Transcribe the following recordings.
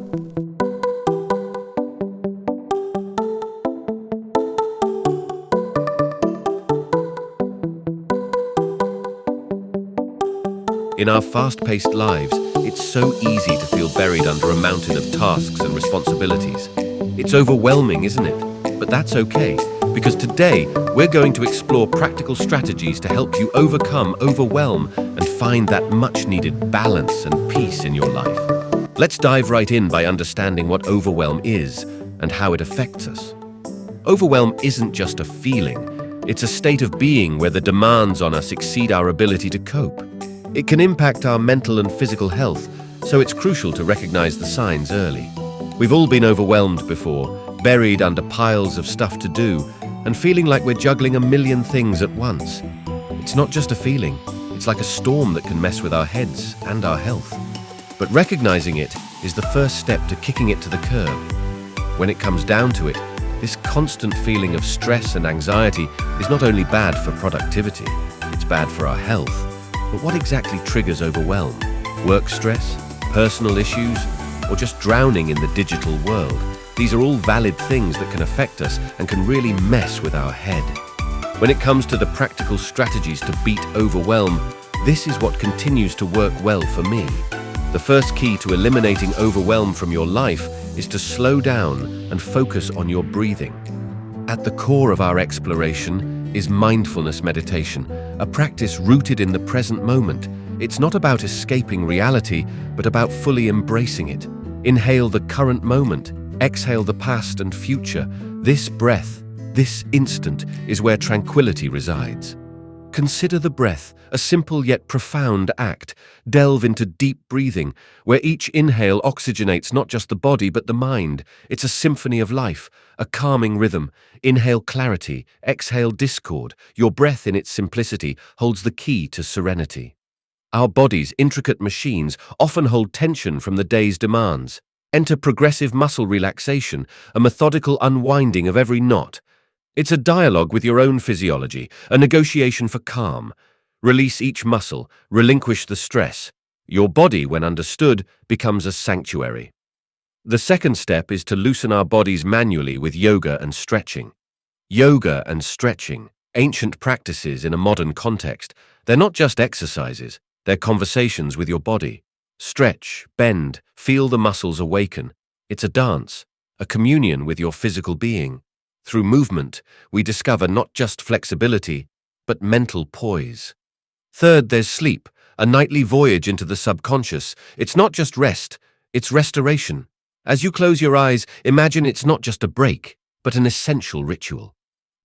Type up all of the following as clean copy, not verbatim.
In our fast-paced lives, it's so easy to feel buried under a mountain of tasks and responsibilities. It's overwhelming, isn't it? But that's okay, because today we're going to explore practical strategies to help you overcome overwhelm and find that much-needed balance and peace in your life. Let's dive right in by understanding what overwhelm is and how it affects us. Overwhelm isn't just a feeling, it's a state of being where the demands on us exceed our ability to cope. It can impact our mental and physical health, so it's crucial to recognize the signs early. We've all been overwhelmed before, buried under piles of stuff to do, and feeling like we're juggling a million things at once. It's not just a feeling, it's like a storm that can mess with our heads and our health. But recognizing it is the first step to kicking it to the curb. When it comes down to it, this constant feeling of stress and anxiety is not only bad for productivity, it's bad for our health. But what exactly triggers overwhelm? Work stress, personal issues, or just drowning in the digital world? These are all valid things that can affect us and can really mess with our head. When it comes to the practical strategies to beat overwhelm, this is what continues to work well for me. The first key to eliminating overwhelm from your life is to slow down and focus on your breathing. At the core of our exploration is mindfulness meditation, a practice rooted in the present moment. It's not about escaping reality, but about fully embracing it. Inhale the current moment, exhale the past and future. This breath, this instant, is where tranquility resides. Consider the breath, a simple yet profound act. Delve into deep breathing, where each inhale oxygenates not just the body but the mind. It's a symphony of life, a calming rhythm. Inhale clarity, exhale discord. Your breath in its simplicity holds the key to serenity. Our body's intricate machines often hold tension from the day's demands. Enter progressive muscle relaxation, a methodical unwinding of every knot. It's a dialogue with your own physiology, a negotiation for calm. Release each muscle, relinquish the stress. Your body, when understood, becomes a sanctuary. The second step is to loosen our bodies manually with yoga and stretching. Yoga and stretching, ancient practices in a modern context, they're not just exercises, they're conversations with your body. Stretch, bend, feel the muscles awaken. It's a dance, a communion with your physical being. Through movement, we discover not just flexibility, but mental poise. Third, there's sleep, a nightly voyage into the subconscious. It's not just rest, it's restoration. As you close your eyes, imagine it's not just a break, but an essential ritual.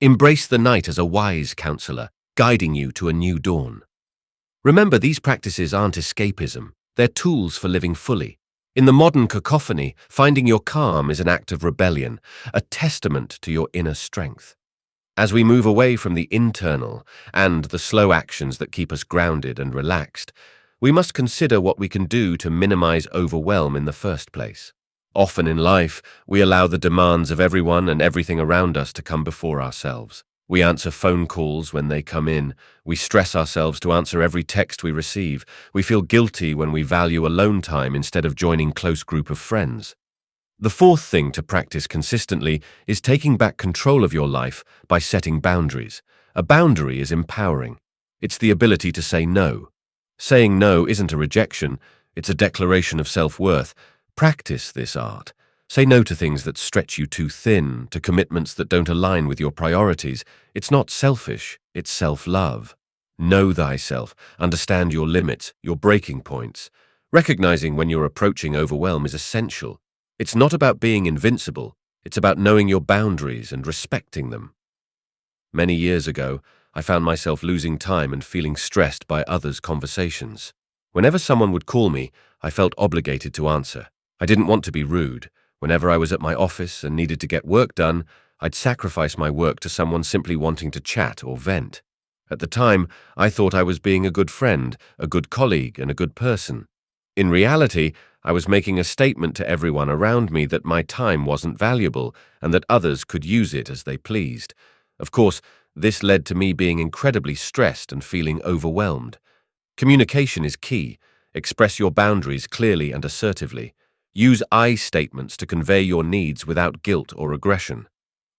Embrace the night as a wise counselor, guiding you to a new dawn. Remember, these practices aren't escapism, they're tools for living fully. In the modern cacophony, finding your calm is an act of rebellion, a testament to your inner strength. As we move away from the internal and the slow actions that keep us grounded and relaxed, we must consider what we can do to minimize overwhelm in the first place. Often in life, we allow the demands of everyone and everything around us to come before ourselves. We answer phone calls when they come in. We stress ourselves to answer every text we receive. We feel guilty when we value alone time instead of joining a close group of friends. The fourth thing to practice consistently is taking back control of your life by setting boundaries. A boundary is empowering. It's the ability to say no. Saying no isn't a rejection, it's a declaration of self-worth. Practice this art. Say no to things that stretch you too thin, to commitments that don't align with your priorities. It's not selfish, it's self-love. Know thyself, understand your limits, your breaking points. Recognizing when you're approaching overwhelm is essential. It's not about being invincible, it's about knowing your boundaries and respecting them. Many years ago, I found myself losing time and feeling stressed by others' conversations. Whenever someone would call me, I felt obligated to answer. I didn't want to be rude. Whenever I was at my office and needed to get work done, I'd sacrifice my work to someone simply wanting to chat or vent. At the time, I thought I was being a good friend, a good colleague, and a good person. In reality, I was making a statement to everyone around me that my time wasn't valuable and that others could use it as they pleased. Of course, this led to me being incredibly stressed and feeling overwhelmed. Communication is key. Express your boundaries clearly and assertively. Use I statements to convey your needs without guilt or aggression.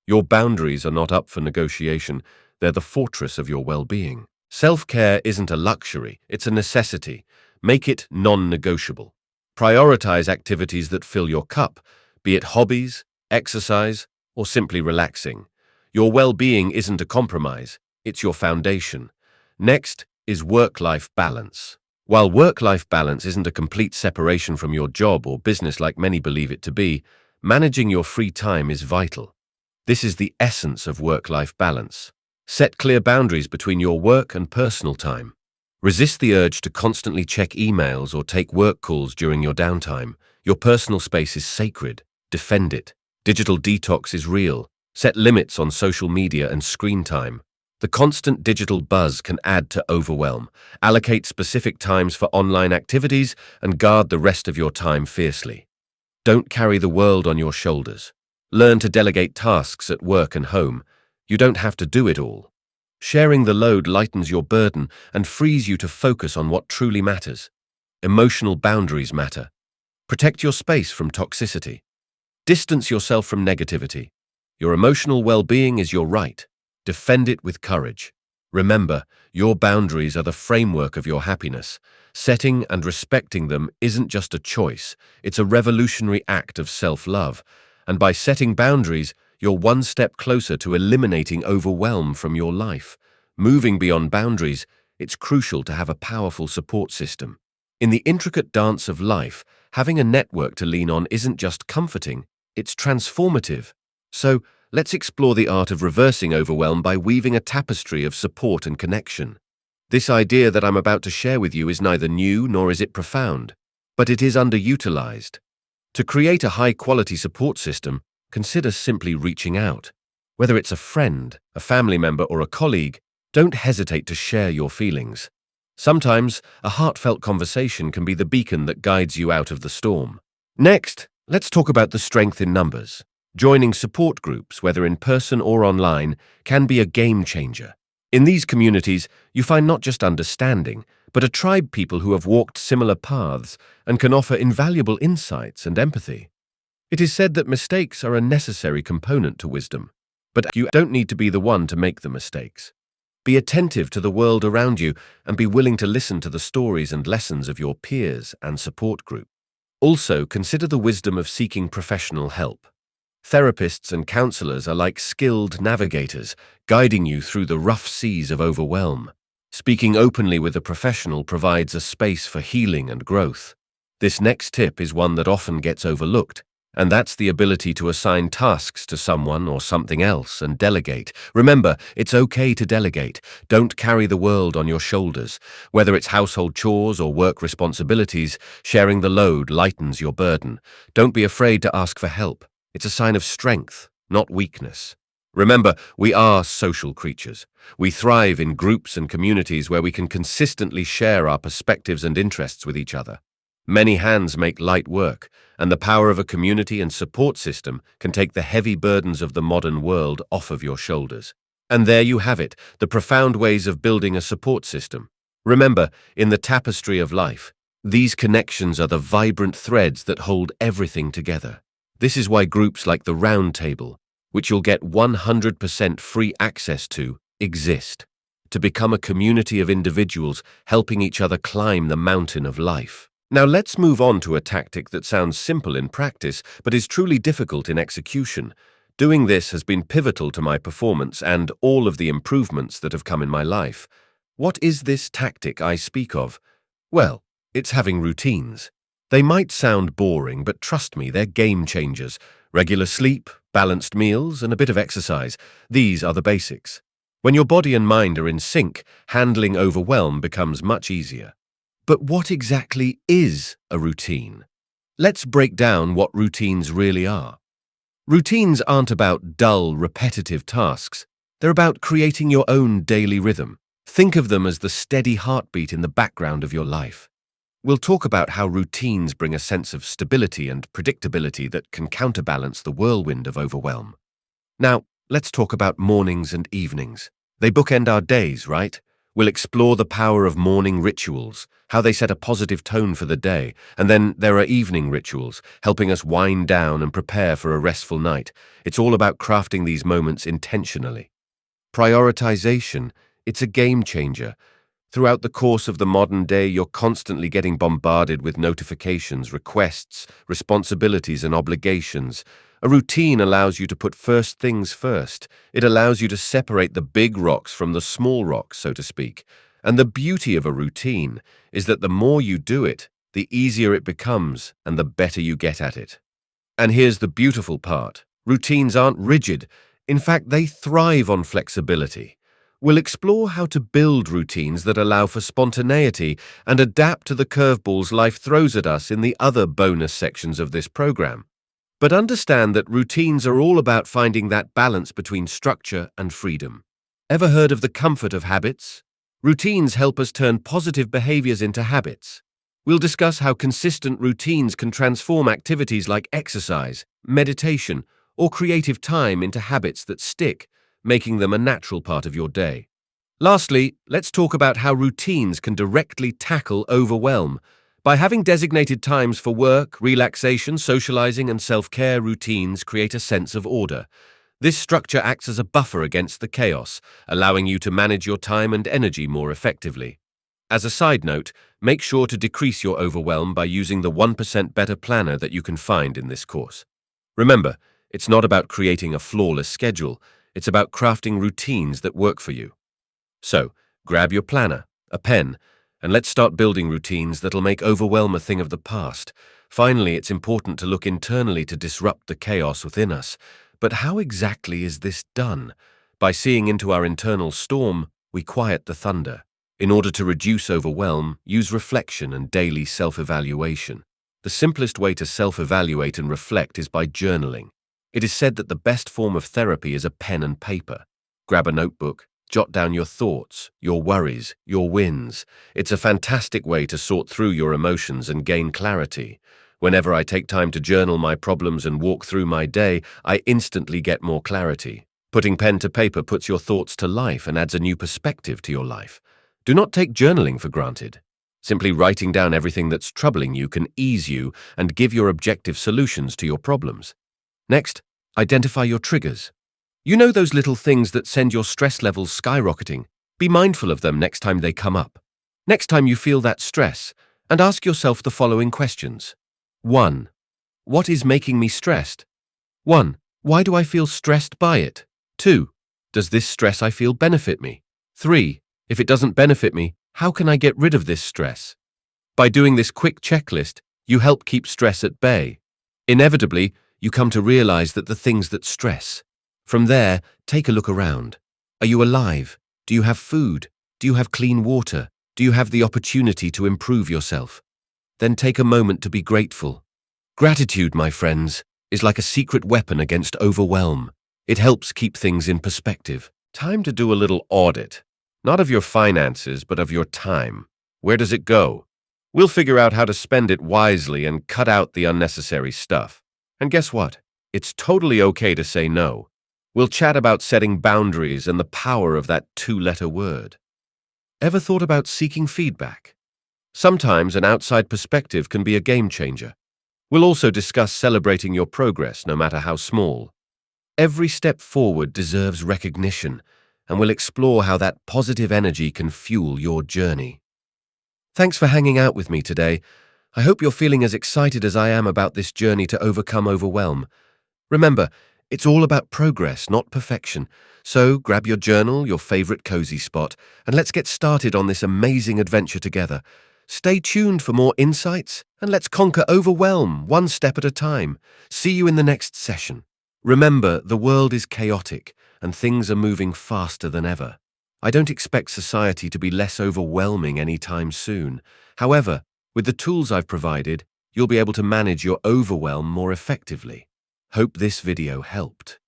Your boundaries are not up for negotiation, they're the fortress of your well-being. Self-care isn't a luxury, it's a necessity. Make it non-negotiable. Prioritize activities that fill your cup, be it hobbies, exercise, or simply relaxing. Your well-being isn't a compromise, it's your foundation. Next is work-life balance. While work-life balance isn't a complete separation from your job or business like many believe it to be, managing your free time is vital. This is the essence of work-life balance. Set clear boundaries between your work and personal time. Resist the urge to constantly check emails or take work calls during your downtime. Your personal space is sacred. Defend it. Digital detox is real. Set limits on social media and screen time. The constant digital buzz can add to overwhelm. Allocate specific times for online activities and guard the rest of your time fiercely. Don't carry the world on your shoulders. Learn to delegate tasks at work and home. You don't have to do it all. Sharing the load lightens your burden and frees you to focus on what truly matters. Emotional boundaries matter. Protect your space from toxicity. Distance yourself from negativity. Your emotional well-being is your right. Defend it with courage. Remember, your boundaries are the framework of your happiness. Setting and respecting them isn't just a choice, it's a revolutionary act of self-love. And by setting boundaries, you're one step closer to eliminating overwhelm from your life. Moving beyond boundaries, it's crucial to have a powerful support system. In the intricate dance of life, having a network to lean on isn't just comforting, it's transformative. So, let's explore the art of reversing overwhelm by weaving a tapestry of support and connection. This idea that I'm about to share with you is neither new nor is it profound, but it is underutilized. To create a high-quality support system, consider simply reaching out. Whether it's a friend, a family member, or a colleague, don't hesitate to share your feelings. Sometimes, a heartfelt conversation can be the beacon that guides you out of the storm. Next, let's talk about the strength in numbers. Joining support groups, whether in person or online, can be a game changer. In these communities, you find not just understanding, but a tribe of people who have walked similar paths and can offer invaluable insights and empathy. It is said that mistakes are a necessary component to wisdom, but you don't need to be the one to make the mistakes. Be attentive to the world around you and be willing to listen to the stories and lessons of your peers and support group. Also, consider the wisdom of seeking professional help. Therapists and counselors are like skilled navigators, guiding you through the rough seas of overwhelm. Speaking openly with a professional provides a space for healing and growth. This next tip is one that often gets overlooked, and that's the ability to assign tasks to someone or something else and delegate. Remember, it's okay to delegate. Don't carry the world on your shoulders. Whether it's household chores or work responsibilities, sharing the load lightens your burden. Don't be afraid to ask for help. It's a sign of strength, not weakness. Remember, we are social creatures. We thrive in groups and communities where we can consistently share our perspectives and interests with each other. Many hands make light work, and the power of a community and support system can take the heavy burdens of the modern world off of your shoulders. And there you have it, the profound ways of building a support system. Remember, in the tapestry of life, these connections are the vibrant threads that hold everything together. This is why groups like the Round Table, which you'll get 100% free access to, exist. To become a community of individuals helping each other climb the mountain of life. Now let's move on to a tactic that sounds simple in practice, but is truly difficult in execution. Doing this has been pivotal to my performance and all of the improvements that have come in my life. What is this tactic I speak of? Well, it's having routines. They might sound boring, but trust me, they're game changers. Regular sleep, balanced meals, and a bit of exercise. These are the basics. When your body and mind are in sync, handling overwhelm becomes much easier. But what exactly is a routine? Let's break down what routines really are. Routines aren't about dull, repetitive tasks. They're about creating your own daily rhythm. Think of them as the steady heartbeat in the background of your life. We'll talk about how routines bring a sense of stability and predictability that can counterbalance the whirlwind of overwhelm. Now, let's talk about mornings and evenings. They bookend our days, right? We'll explore the power of morning rituals, how they set a positive tone for the day, and then there are evening rituals, helping us wind down and prepare for a restful night. It's all about crafting these moments intentionally. Prioritization, it's a game changer. Throughout the course of the modern day, you're constantly getting bombarded with notifications, requests, responsibilities, and obligations. A routine allows you to put first things first. It allows you to separate the big rocks from the small rocks, so to speak. And the beauty of a routine is that the more you do it, the easier it becomes and the better you get at it. And here's the beautiful part. Routines aren't rigid. In fact, they thrive on flexibility. We'll explore how to build routines that allow for spontaneity and adapt to the curveballs life throws at us in the other bonus sections of this program. But understand that routines are all about finding that balance between structure and freedom. Ever heard of the comfort of habits? Routines help us turn positive behaviors into habits. We'll discuss how consistent routines can transform activities like exercise, meditation, or creative time into habits that stick, making them a natural part of your day. Lastly, let's talk about how routines can directly tackle overwhelm. By having designated times for work, relaxation, socializing, and self-care, routines create a sense of order. This structure acts as a buffer against the chaos, allowing you to manage your time and energy more effectively. As a side note, make sure to decrease your overwhelm by using the 1% Better Planner that you can find in this course. Remember, it's not about creating a flawless schedule. It's about crafting routines that work for you. So, grab your planner, a pen, and let's start building routines that'll make overwhelm a thing of the past. Finally, it's important to look internally to disrupt the chaos within us. But how exactly is this done? By seeing into our internal storm, we quiet the thunder. In order to reduce overwhelm, use reflection and daily self-evaluation. The simplest way to self-evaluate and reflect is by journaling. It is said that the best form of therapy is a pen and paper. Grab a notebook, jot down your thoughts, your worries, your wins. It's a fantastic way to sort through your emotions and gain clarity. Whenever I take time to journal my problems and walk through my day, I instantly get more clarity. Putting pen to paper puts your thoughts to life and adds a new perspective to your life. Do not take journaling for granted. Simply writing down everything that's troubling you can ease you and give your objective solutions to your problems. Next, identify your triggers. You know those little things that send your stress levels skyrocketing? Be mindful of them next time they come up. Next time you feel that stress, and ask yourself the following questions. 1. What is making me stressed? 1. Why do I feel stressed by it? 2. Does this stress I feel benefit me? 3. If it doesn't benefit me, how can I get rid of this stress? By doing this quick checklist, you help keep stress at bay. Inevitably, you come to realize that the things that stress. From there, take a look around. Are you alive? Do you have food? Do you have clean water? Do you have the opportunity to improve yourself? Then take a moment to be grateful. Gratitude, my friends, is like a secret weapon against overwhelm. It helps keep things in perspective. Time to do a little audit. Not of your finances, but of your time. Where does it go? We'll figure out how to spend it wisely and cut out the unnecessary stuff. And guess what? It's totally okay to say no. We'll chat about setting boundaries and the power of that 2-letter word. Ever thought about seeking feedback? Sometimes an outside perspective can be a game changer. We'll also discuss celebrating your progress, no matter how small. Every step forward deserves recognition, and we'll explore how that positive energy can fuel your journey. Thanks for hanging out with me today. I hope you're feeling as excited as I am about this journey to overcome overwhelm. Remember, it's all about progress, not perfection. So grab your journal, your favorite cozy spot, and let's get started on this amazing adventure together. Stay tuned for more insights, and let's conquer overwhelm one step at a time. See you in the next session. Remember, the world is chaotic, and things are moving faster than ever. I don't expect society to be less overwhelming anytime soon. However, with the tools I've provided, you'll be able to manage your overwhelm more effectively. Hope this video helped.